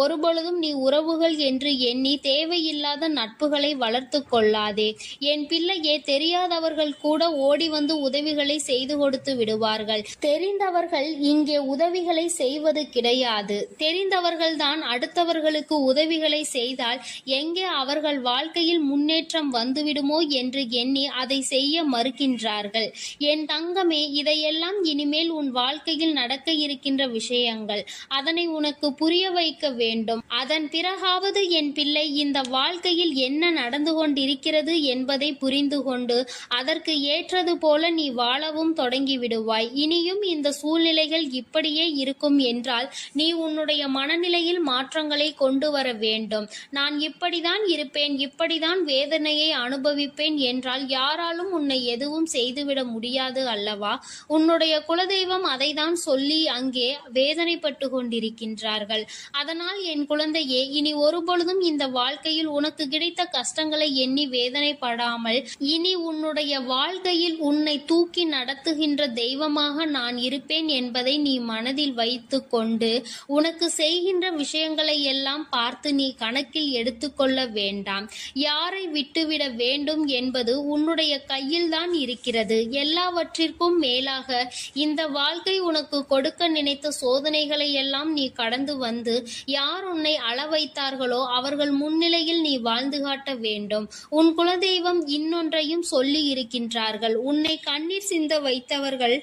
ஒருபொழுதும் நீ உறவுகள் என்று எண்ணி தேவையில்லாத நட்புகளை வளர்த்து கொள்ளாதே. என் பிள்ளையே, தெரியாதவர்கள் கூட ஓடி வந்து உதவிகளை செய்து கொடுத்து விடுவார்கள். தெரிந்தவர்கள் இங்கே உதவிகளை செய்வது கிடையாது. தெரிந்தவர்கள்தான் அடுத்தவர்களுக்கு உதவிகளை செய்தால் எங்கே அவர்கள் வாழ்க்கையில் முன்னேற்றம் வந்துவிடுமோ என்று எண்ணி அதை செய்ய மறுக்கின்றார்கள். என் தங்கமே, இதையெல்லாம் இனிமேல் உன் வாழ்க்கையில் நடக்க இருக்கின்ற விஷயங்கள். அதனை உனக்கு புரிய வைக்க வேண்டும். அதன் பிறகாவது என் பிள்ளை இந்த வாழ்க்கையில் என்ன நடந்து கொண்டிருக்கிறது என்பதை புரிந்து கொண்டு அதற்கு ஏற்றது போல நீ வாழவும் தொடங்கி விடுவாய். இனியும் இந்த சூழ்நிலைகள் இப்படியே இருக்கும் என்றால் நீ உன்னுடைய மனநிலையில் மாற்றங்களை கொண்டு வர வேண்டும். நான் இப்படிதான் இருப்பேன், இப்படிதான் வேதனையை அனுபவிப்பேன் என்றால் யாராலும் உன்னை எதுவும் செய்துவிட முடியாது அல்லவா? உன்னுடைய குலதெய்வம் அதை தான் சொல்லி அங்கே வேதனைப்பட்டு கொண்டிருக்கின்றார்கள். அதனால் என் குழந்தையே, இனி ஒருபொழுதும் இந்த வாழ்க்கையில் உனக்கு கிடைத்த கஷ்டங்களை எண்ணி வேதனைப்படாமல் இனி உன்னுடைய வாழ்க்கையில் உன்னை தூக்கி நடத்துகின்ற தெய்வமாக நான் இருப்பேன் என்பதை நீ மனதில் வைத்து கொண்டு உனக்கு செய்கின்ற விஷயங்களை எல்லாம் பார்த்து நீ கணக்கில் எடுத்துக்கொள்ள வேண்டாம். யாரை விட்டுவிட வேண்டும் என்பது உன்னுடைய கையில் தான் இருக்கிறது. எல்லாவற்றிற்கும் மேலாக இந்த வாழ்க்கை உனக்கு கொடுக்க நினைத்த சோதனைகளை எல்லாம் நீ கடந்து வந்து யார் உன்னை அள வைத்தார்களோ அவர்கள் முன்னிலையில் நீ வாழ்ந்து காட்ட வேண்டும். உன் குலதெய்வம் இன்னொன்றையும் சொல்லி இருக்கின்றார்கள். உன்னை கண்ணீர் சிந்த வைத்தவர்கள்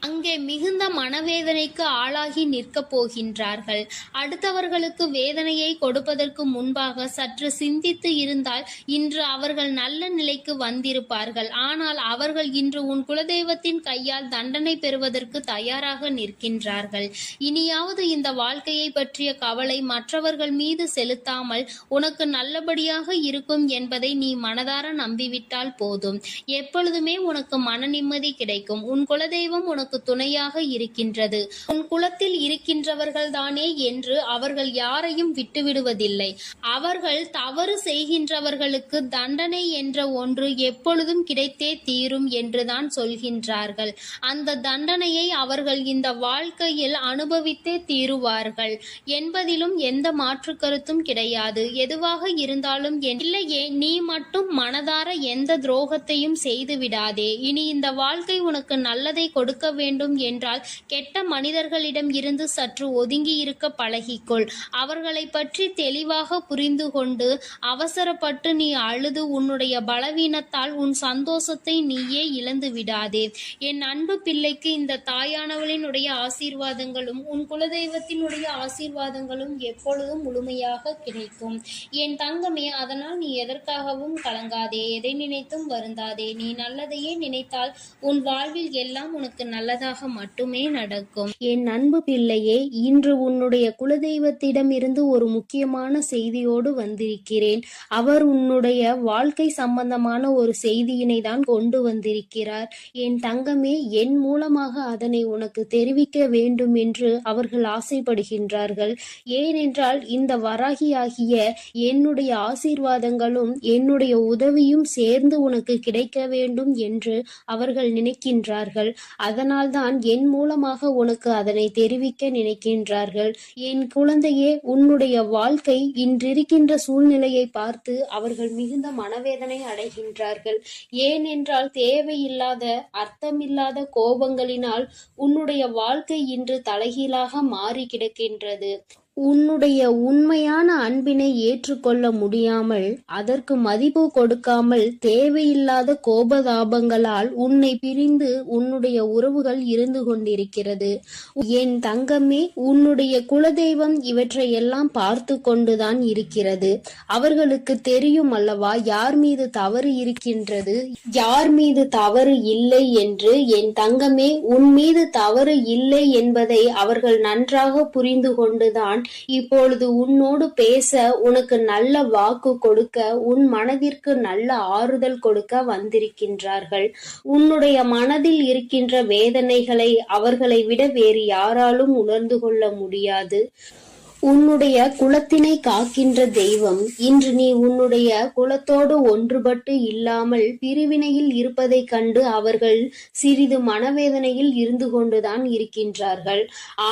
அங்கே மிகுந்த மனவேதனைக்கு ஆளாகி நிற்கப் போகின்றார்கள். அடுத்தவர்களுக்கு வேதனையை கொடுப்பதற்கு முன்பாக சற்று சிந்தித்து இருந்தால் இன்று அவர்கள் நல்ல நிலைக்கு வந்திருப்பார்கள். ஆனால் அவர்கள் இன்று உன் குலதெய்வத்தின் கையால் தண்டனை பெறுவதற்கு தயாராக நிற்கின்றார்கள். இனியாவது இந்த வாழ்க்கையை பற்றிய கவலை மற்றவர்கள் மீது செலுத்தாமல் உனக்கு நல்லபடியாக இருக்கும் என்பதை நீ மனதார நம்பிவிட்டால் போதும். எப்பொழுதுமே உனக்கு மன நிம்மதி கிடைக்கும். உன் குலதெய்வம் உனக்கு துணையாக இருக்கின்றது. உன் குலத்தில் இருக்கின்றவர்கள் தானே என்று அவர்கள் யாரையும் விட்டுவிடுவதில்லை. அவர்கள் தவறு செய்கின்றவர்களுக்கு தண்டனை என்ற ஒன்று எப்பொழுதும் கிடைத்தே தீரும் என்றுதான் சொல்கின்றார்கள். அந்த தண்டனையை அவர்கள் இந்த வாழ்க்கையில் அனுபவித்தே தீருவார்கள் என்பதிலும் எந்த மாற்று கருத்தும் கிடையாது. எதுவாக இருந்தாலும் இல்லையே, நீ மட்டும் மனதார எந்த துரோகத்தையும் செய்து விடாதே. இனி இந்த வாழ்க்கை உனக்கு நல்லதை கொடுக்க வேண்டும் என்றால் கெட்ட மனிதர்களிடம் இருந்து சற்று ஒதுங்கி இருக்க பழகிக்கொள். அவர்களை பற்றி தெளிவாக புரிந்து கொண்டு அவசரப்பட்டு நீ அழுது உன்னுடைய பலவீனத்தால் உன் சந்தோஷத்தை நீயே இழந்து விடாதே. என் அன்பு பிள்ளைக்கு இந்த தாயானவளினுடைய ஆசீர்வாதங்களும் உன் குலதெய்வத்தினுடைய ஆசீர்வாதங்களும் எப்பொழுதும் முழுமையாக கிடைக்கும். என் தங்கமே, அதனால் நீ எதற்காகவும் கலங்காதே, எதை நினைத்தும் வருந்தாதே. நீ நல்லதையே நினைத்தால் உன் வாழ்வில் எல்லாம் உனக்கு நல்லதாக மட்டுமே நடக்கும். என் அன்பு பிள்ளையே, இன்று உன்னுடைய குலதெய்வத்திடம் இருந்து ஒரு முக்கியமான செய்தியோடு வந்திருக்கிறேன். அவர் உன்னுடைய வாழ்க்கை சம்பந்தமான ஒரு செய்தியினை தான் கொண்டு வந்திருக்கிறார். என் தங்கமே, என் மூலமாக அதனை உனக்கு தெரிவிக்க வேண்டும் என்று அவர்கள் ஆசைப்படுகின்றார்கள். ஏனென்றால் இந்த வராகியாகிய என்னுடைய ஆசீர்வாதங்களும் என்னுடைய உதவியும் சேர்ந்து உனக்கு கிடைக்க வேண்டும் என்று அவர்கள் நினைக்கின்றார்கள். அதனால்தான் என் மூலமாக உனக்கு அதனை தெரிவிக்க நினைக்கின்றார்கள். என் குழந்தையே, உன்னுடைய வாழ்க்கை இன்றிருக்கின்ற சூழ்நிலையை பார்த்து அவர்கள் மிகுந்த மனவேதனை அடைகின்றார்கள். ஏனென்றால் தேவையில்லாத அர்த்தமில்லாத கோபங்களினால் உன்னுடைய வாழ்க்கை இன்று தலைகீழாக மாறி கிடக்கின்றது. உன்னுடைய உண்மையான அன்பினை ஏற்றுக்கொள்ள முடியாமல், அதற்கு மதிப்பு கொடுக்காமல், தேவையில்லாத கோபதாபங்களால் உன்னை பிரிந்து உன்னுடைய உறவுகள் இருந்து கொண்டிருக்கிறது. என் தங்கமே, உன்னுடைய குலதெய்வம் இவற்றையெல்லாம் பார்த்து கொண்டுதான் இருக்கிறது. அவர்களுக்கு தெரியும் அல்லவா யார் மீது தவறு இருக்கின்றது, யார் மீது தவறு இல்லை என்று. என் தங்கமே, உன் மீது தவறு இல்லை என்பதை அவர்கள் நன்றாக புரிந்து கொண்டுதான் இப்பொழுது உன்னோடு பேச, உனக்கு நல்ல வாக்கு கொடுக்க, உன் மனதிற்கு நல்ல ஆறுதல் கொடுக்க வந்திருக்கின்றார்கள். உன்னுடைய மனதில் இருக்கின்ற வேதனைகளை அவர்களை விட வேறு யாராலும் உணர்ந்து கொள்ள முடியாது. உன்னுடைய குலத்தினை காக்கின்ற தெய்வம் இன்று நீ உன்னுடைய குலத்தோடு ஒன்றுபட்டு இல்லாமல் பிரிவினையில் இருப்பதைக் கண்டு அவர்கள் சிறிது மனவேதனையில் இருந்து கொண்டுதான் இருக்கின்றார்கள்.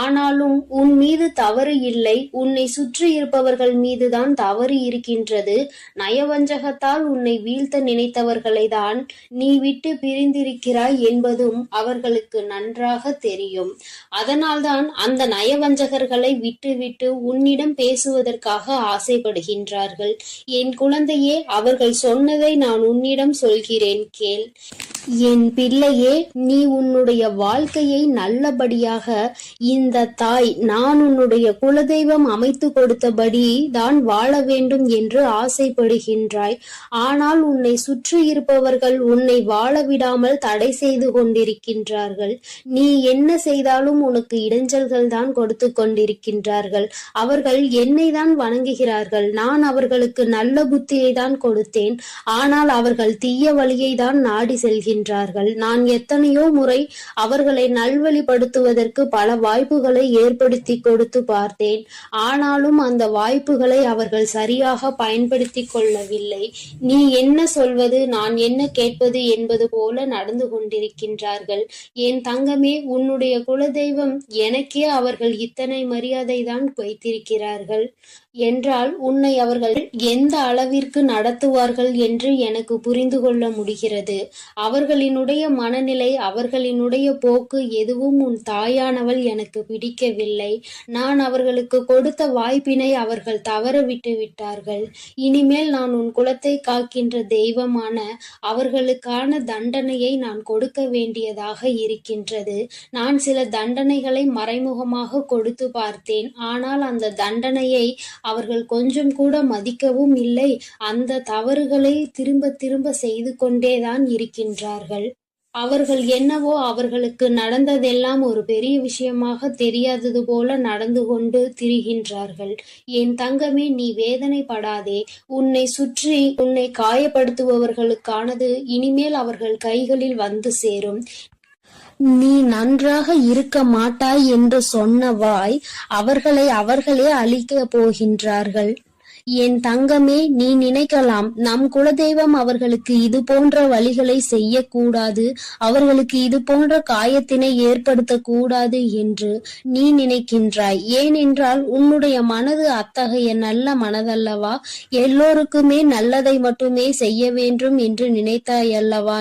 ஆனாலும் உன் மீது தவறு இல்லை, உன்னை சுற்றி இருப்பவர்கள் மீதுதான் தவறு இருக்கின்றது. நயவஞ்சகத்தால் உன்னை வீழ்த்த நினைத்தவர்களை தான் நீ விட்டு பிரிந்திருக்கிறாய் என்பதும் அவர்களுக்கு நன்றாக தெரியும். அதனால்தான் அந்த நயவஞ்சகர்களை விட்டுவிட்டு உன்னிடம் பேசுவதற்காக ஆசைப்படுகின்றார்கள். என் குழந்தையே, அவர்கள் சொன்னதை நான் உன்னிடம் சொல்கிறேன், கேள். என் பிள்ளையே, நீ உன்னுடைய வாழ்க்கையை நல்லபடியாக இந்த தாய் நான் உன்னுடைய குலதெய்வம் அமைத்து கொடுத்தபடி தான் வாழ வேண்டும் என்று ஆசைப்படுகின்றாய். ஆனால் உன்னை சுற்றி இருப்பவர்கள் உன்னை வாழ விடாமல் தடை செய்து கொண்டிருக்கின்றார்கள். நீ என்ன செய்தாலும் உனக்கு இடைஞ்சல்கள் தான் கொடுத்து கொண்டிருக்கின்றார்கள். அவர்கள் என்னை தான் வணங்குகிறார்கள். நான் அவர்களுக்கு நல்ல புத்தியை தான் கொடுத்தேன். ஆனால் அவர்கள் தீய வழியை தான் நாடி செல்கிறார்கள். நான் எத்தனையோ முறை அவர்களை நல்வழிப்படுத்துவதற்கு பல வாய்ப்புகளை ஏற்படுத்தி கொடுத்து பார்த்தேன். ஆனாலும் அந்த வாய்ப்புகளை அவர்கள் சரியாக பயன்படுத்தி கொள்ளவில்லை. நீ என்ன சொல்வது, நான் என்ன கேட்பது என்பது போல நடந்து கொண்டிருக்கின்றார்கள். என் தங்கமே, உன்னுடைய குலதெய்வம் எனக்கே அவர்கள் இத்தனை மரியாதை தான் வைத்திருக்கிறார்கள் என்றால் உன்னை அவர்கள் எந்த அளவிற்கு நடத்துவார்கள் என்று எனக்கு புரிந்து கொள்ள முடிகிறது. அவர்களினுடைய மனநிலை, அவர்களினுடைய போக்கு எதுவும் உன் தாயானவள் எனக்கு பிடிக்கவில்லை. நான் அவர்களுக்கு கொடுத்த வாய்ப்பினை அவர்கள் தவற விட்டு விட்டார்கள். இனிமேல் நான் உன் குலத்தை காக்கின்ற தெய்வமான அவர்களுக்கான தண்டனையை நான் கொடுக்க வேண்டியதாக இருக்கின்றது. நான் சில தண்டனைகளை மறைமுகமாக கொடுத்து பார்த்தேன். ஆனால் அந்த தண்டனையை அவர்கள் கொஞ்சம் கூட மதிக்கவும் இல்லை. அந்த தவறுகளை திரும்ப திரும்ப செய்து கொண்டேதான் இருக்கின்றார்கள். அவர்கள் என்னவோ அவர்களுக்கு நடந்ததெல்லாம் ஒரு பெரிய விஷயமாக தெரியாதது போல நடந்து கொண்டு திரிகின்றார்கள். என் தங்கமே, நீ வேதனைப்படாதே. உன்னை சுற்றி உன்னை காயப்படுத்துபவர்களுக்கானது இனிமேல் அவர்கள் கைகளில் வந்து சேரும். நீ நன்றாக இருக்க மாட்டாய் என்று சொன்ன வாய் அவர்களை அவர்களே அழிக்கப் போகின்றார்கள். என் தங்கமே, நீ நினைக்கலாம் நம் குலதெய்வம் அவர்களுக்கு இது போன்ற வழிகளை செய்யக்கூடாது, அவர்களுக்கு இது போன்ற காயத்தினை ஏற்படுத்தக்கூடாது என்று நீ நினைக்கின்றாய். ஏனென்றால் உன்னுடைய மனது அத்தகைய நல்ல மனதல்லவா? எல்லோருக்குமே நல்லதை மட்டுமே செய்ய வேண்டும் என்று நினைத்தாய் அல்லவா?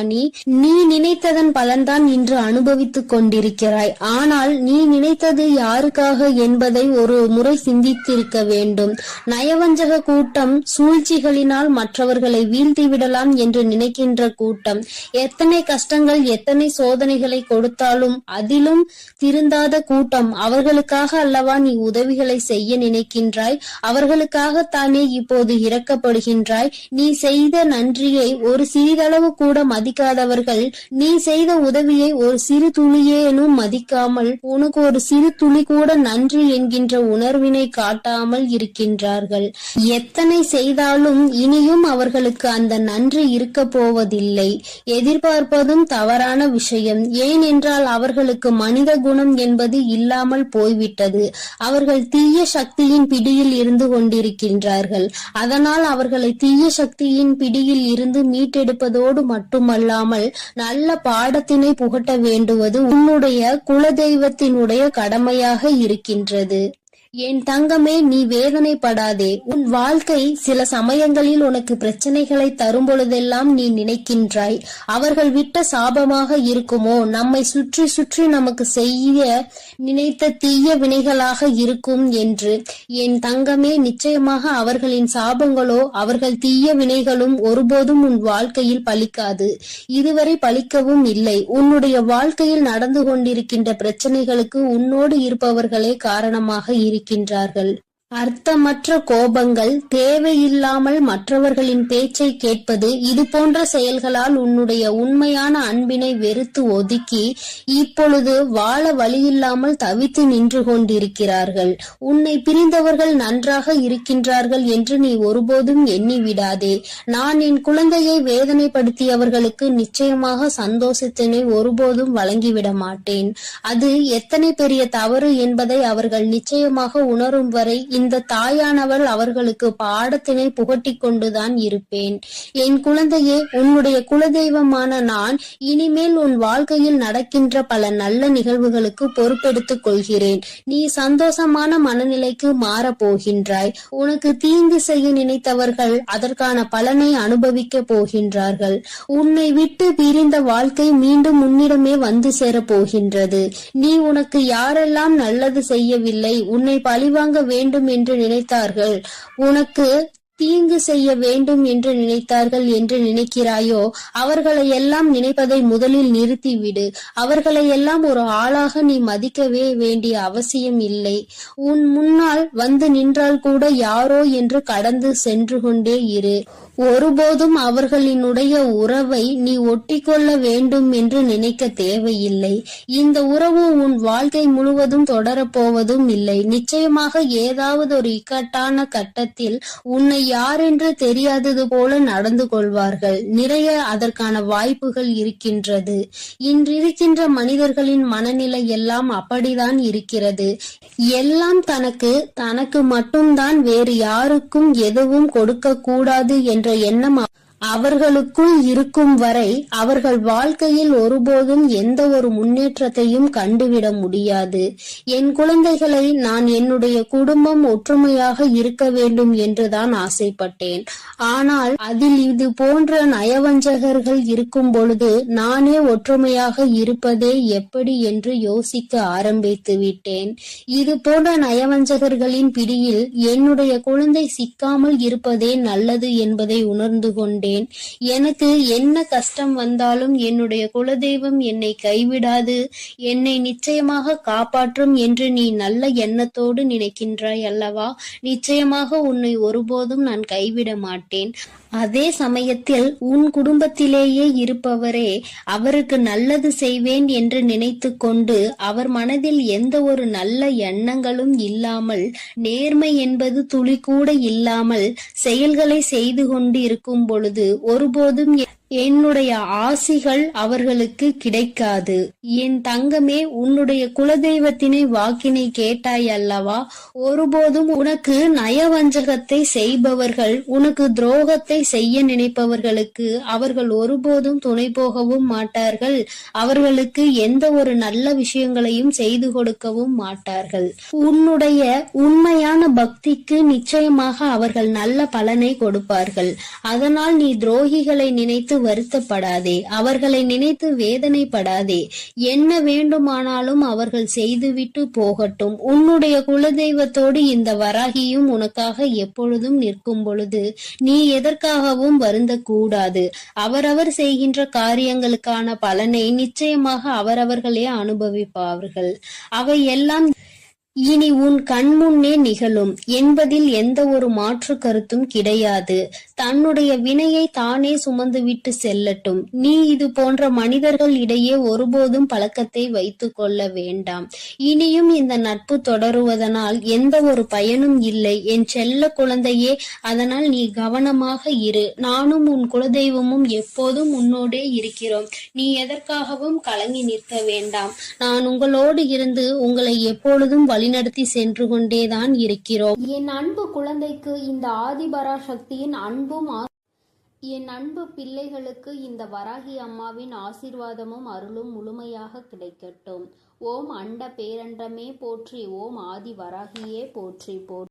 நீ நினைத்ததன் பலன்தான் இன்று அனுபவித்துக் கொண்டிருக்கிறாய். ஆனால் நீ நினைத்தது யாருக்காக என்பதை ஒரு முறை சிந்தித்திருக்க வேண்டும். நயவஞ்சக கூட்டம் சூழ்ச்சிகளினால் மற்றவர்களை வீழ்த்தி விடலாம் என்று நினைக்கின்ற கூட்டம் எத்தனை கஷ்டங்கள் எத்தனை சோதனைகளை கொடுத்தாலும் அதிலும் திருந்தாத கூட்டம். அவர்களுக்காக அல்லவா நீ உதவிகளை செய்ய நினைக்கின்றாய்? அவர்களுக்காகத்தானே இப்போது இரக்கப்படுகின்றாய்? நீ செய்த நன்றியை ஒரு சிறிதளவு கூட மதிக்காதவர்கள் நீ செய்த உதவியை ஒரு சிறு துளியேனும் மதிக்காமல் உனக்கு ஒரு சிறு துளி கூட நன்றி என்கின்ற உணர்வினை காட்டாமல் இருக்கின்றார்கள். எத்தனை செய்தாலும் இனியும் அவர்களுக்கு அந்த நன்றி இருக்க போவதில்லை. எதிர்பார்ப்பதும் தவறான விஷயம். ஏனென்றால் அவர்களுக்கு மனித குணம் என்பது இல்லாமல் போய்விட்டது. அவர்கள் தீய சக்தியின் பிடியில் இருந்து கொண்டிருக்கின்றார்கள். அதனால் அவர்களை தீய சக்தியின் பிடியில் இருந்து மீட்டெடுப்பதோடு மட்டுமல்லாமல் நல்ல பாடத்தினை புகட்ட வேண்டுவது உன்னுடைய குலதெய்வத்தினுடைய கடமையாக இருக்கின்றது. என் தங்கமே, நீ வேதனைப்படாதே. உன் வாழ்க்கை சில சமயங்களில் உனக்கு பிரச்சனைகளை தரும் பொழுதெல்லாம் நீ நினைக்கின்றாய், அவர்கள் விட்ட சாபமாக இருக்குமோ, நம்மை சுற்றி சுற்றி நமக்கு செய்ய நினைத்த தீய வினைகளாக இருக்கும் என்று. என் தங்கமே, நிச்சயமாக அவர்களின் சாபங்களோ அவர்கள் தீய வினைகளும் ஒருபோதும் உன் வாழ்க்கையில் பலிக்காது. இதுவரை பலிக்கவும் இல்லை. உன்னுடைய வாழ்க்கையில் நடந்து கொண்டிருக்கின்ற பிரச்சனைகளுக்கு உன்னோடு இருப்பவர்களே காரணமாக இருக்கின்றார்கள். அர்த்தமற்ற கோபங்கள், தேவையில்லாமல் மற்றவர்களின் பேச்சை கேட்பது, இது போன்ற செயல்களால் உன்னுடைய உண்மையான அன்பினை வெறுத்து ஒதுக்கி இப்பொழுது வாழ வழியில்லாமல் தவித்து நின்று கொண்டிருக்கிறார்கள். உன்னை பிரிந்தவர்கள் நன்றாக இருக்கின்றார்கள் என்று நீ ஒருபோதும் எண்ணி விடாதே. நான் என் குழந்தையை வேதனைப்படுத்தியவர்களுக்கு நிச்சயமாக சந்தோஷத்தினை ஒருபோதும் வழங்கிவிட மாட்டேன். அது எத்தனை பெரிய தவறு என்பதை அவர்கள் நிச்சயமாக உணரும் வரை இந்த தாயானவள் அவர்களுக்கு பாடத்தினை புகட்டி கொண்டுதான் இருப்பேன். என் குழந்தையே, உன்னுடைய குலதெய்வமான நான் இனிமேல் உன் வாழ்க்கையில் நடக்கின்ற பல நல்ல நிகழ்வுகளுக்கு பொறுப்பெடுத்துக் கொள்கிறேன். நீ சந்தோஷமான மனநிலைக்கு மாறப் போகின்றாய். உனக்கு தீங்கு செய்ய நினைத்தவர்கள் அதற்கான பலனை அனுபவிக்க போகின்றார்கள். உன்னை விட்டு பிரிந்த வாழ்க்கை மீண்டும் உன்னிடமே வந்து சேரப் போகின்றது. நீ உனக்கு யாரெல்லாம் நல்லது செய்யவில்லை, உன்னை பழிவாங்க வேண்டும் என்று நினைத்தார்கள், உனக்கு தீங்கு செய்ய வேண்டும் என்று நினைத்தார்கள் என்று நினைக்கிறாயோ, அவர்களை எல்லாம் நினைப்பதை முதலில் நிறுத்திவிடு. அவர்களை எல்லாம் ஒரு ஆளாக நீ மதிக்கவே வேண்டிய அவசியம் இல்லை. உன் முன்னால் வந்து நின்றால் கூட யாரோ என்று கடந்து சென்று கொண்டே இரு. ஒருபோதும் அவர்களினுடைய உறவை நீ ஒட்டிக்கொள்ள வேண்டும் என்று நினைக்க தேவையில்லை. இந்த உறவு உன் வாழ்க்கை முழுவதும் தொடரப்போவதும் இல்லை. நிச்சயமாக ஏதாவது ஒரு இக்கட்டான கட்டத்தில் உன்னை யாரென்று தெரியாதது போல நடந்து கொள்வார்கள். நிறைய அதற்கான வாய்ப்புகள் இருக்கின்றது. இன்றிருக்கின்ற மனிதர்களின் மனநிலை எல்லாம் அப்படிதான் இருக்கிறது. எல்லாம் தனக்கு மட்டும்தான், வேறு யாருக்கும் எதுவும் கொடுக்க கூடாது என்ற எண்ணம் அவர்களுக்குள் இருக்கும் வரை அவர்கள் வாழ்க்கையில் ஒருபோதும் எந்த ஒரு முன்னேற்றத்தையும் கண்டுவிட முடியாது. என் குழந்தைகளை நான் என்னுடைய குடும்பம் ஒற்றுமையாக இருக்க வேண்டும் என்றுதான் ஆசைப்பட்டேன். ஆனால் அதில் இது போன்ற நயவஞ்சகர்கள் இருக்கும் பொழுது நானே ஒற்றுமையாக இருப்பதே எப்படி என்று யோசிக்க ஆரம்பித்து விட்டேன். இது போன்ற நயவஞ்சகர்களின் பிடியில் என்னுடைய குழந்தை சிக்காமல் இருப்பதே நல்லது என்பதை உணர்ந்து கொண்டேன். எனக்கு என்ன கஷ்டம் வந்தாலும் என்னுடைய குலதெய்வம் என்னை கைவிடாது, என்னை நிச்சயமாக காப்பாற்றும் என்று நீ நல்ல எண்ணத்தோடு நினைக்கின்றாய் அல்லவா? நிச்சயமாக உன்னை ஒருபோதும் நான் கைவிட மாட்டேன். அதே சமயத்தில் உன் குடும்பத்திலேயே இருப்பவரே அவருக்கு நல்லது செய்வேன் என்று நினைத்து கொண்டு அவர் மனதில் எந்த ஒரு நல்ல எண்ணங்களும் இல்லாமல், நேர்மை என்பது துளி கூட இல்லாமல் செயல்களை செய்து கொண்டு இருக்கும் பொழுது ஒருபோதும் என்னுடைய ஆசிகள் அவர்களுக்கு கிடைக்காது. என் தங்கமே, உன்னுடைய குலதெய்வத்தினை வாக்கினை கேட்டாய் அல்லவா? ஒருபோதும் உனக்கு நயவஞ்சகத்தை செய்பவர்கள், உனக்கு துரோகத்தை செய்ய நினைப்பவர்களுக்கு அவர்கள் ஒருபோதும் துணை போகவும் மாட்டார்கள். அவர்களுக்கு எந்த ஒரு நல்ல விஷயங்களையும் செய்து கொடுக்கவும் மாட்டார்கள். உன்னுடைய உண்மையான பக்திக்கு நிச்சயமாக அவர்கள் நல்ல பலனை கொடுப்பார்கள். அதனால் நீ துரோகிகளை நினைத்து வருத்தப்படாதே, அவர்களை நினைத்து வேதனைப்படாதே. என்ன வேண்டுமானாலும் அவர்கள் செய்துவிட்டு போகட்டும். உன்னுடைய குலதெய்வத்தோடு இந்த வராகியும் உனக்காக எப்பொழுதும் நிற்கும் பொழுது நீ எதற்காகவும் வருந்தக்கூடாது. அவரவர் செய்கின்ற காரியங்களுக்கான பலனை நிச்சயமாக அவரவர்களே அனுபவிப்பார்கள். அவை எல்லாம் இனி உன் கண்முன்னே நிகழும் என்பதில் எந்த ஒரு மாற்று கருத்தும் கிடையாது. தன்னுடைய வினையை தானே சுமந்துவிட்டு செல்லட்டும். நீ இது போன்ற மனிதர்கள் இடையே ஒருபோதும் பழக்கத்தை வைத்துக் கொள்ள வேண்டாம். இனியும் இந்த நட்பு தொடருவதனால் எந்த ஒரு பயனும் இல்லை என் செல்ல குழந்தையே. அதனால் நீ கவனமாக இரு. நானும் உன் குலதெய்வமும் எப்போதும் உன்னோடே இருக்கிறோம். நீ எதற்காகவும் கலங்கி நிற்க வேண்டாம். நான் உங்களோடு இருந்து உங்களை எப்பொழுதும் வழிநடத்தி சென்று கொண்டேதான் இருக்கிறோம். என் அன்பு குழந்தைக்கு இந்த ஆதிபராசக்தியின் அன்பும் என் அன்பு பிள்ளைகளுக்கு இந்த வராகி அம்மாவின் ஆசீர்வாதமும் அருளும் முழுமையாக கிடைக்கட்டும். ஓம் அண்ட பேரண்டமே போற்றி. ஓம் ஆதி வராகியே போற்றி போற்றி.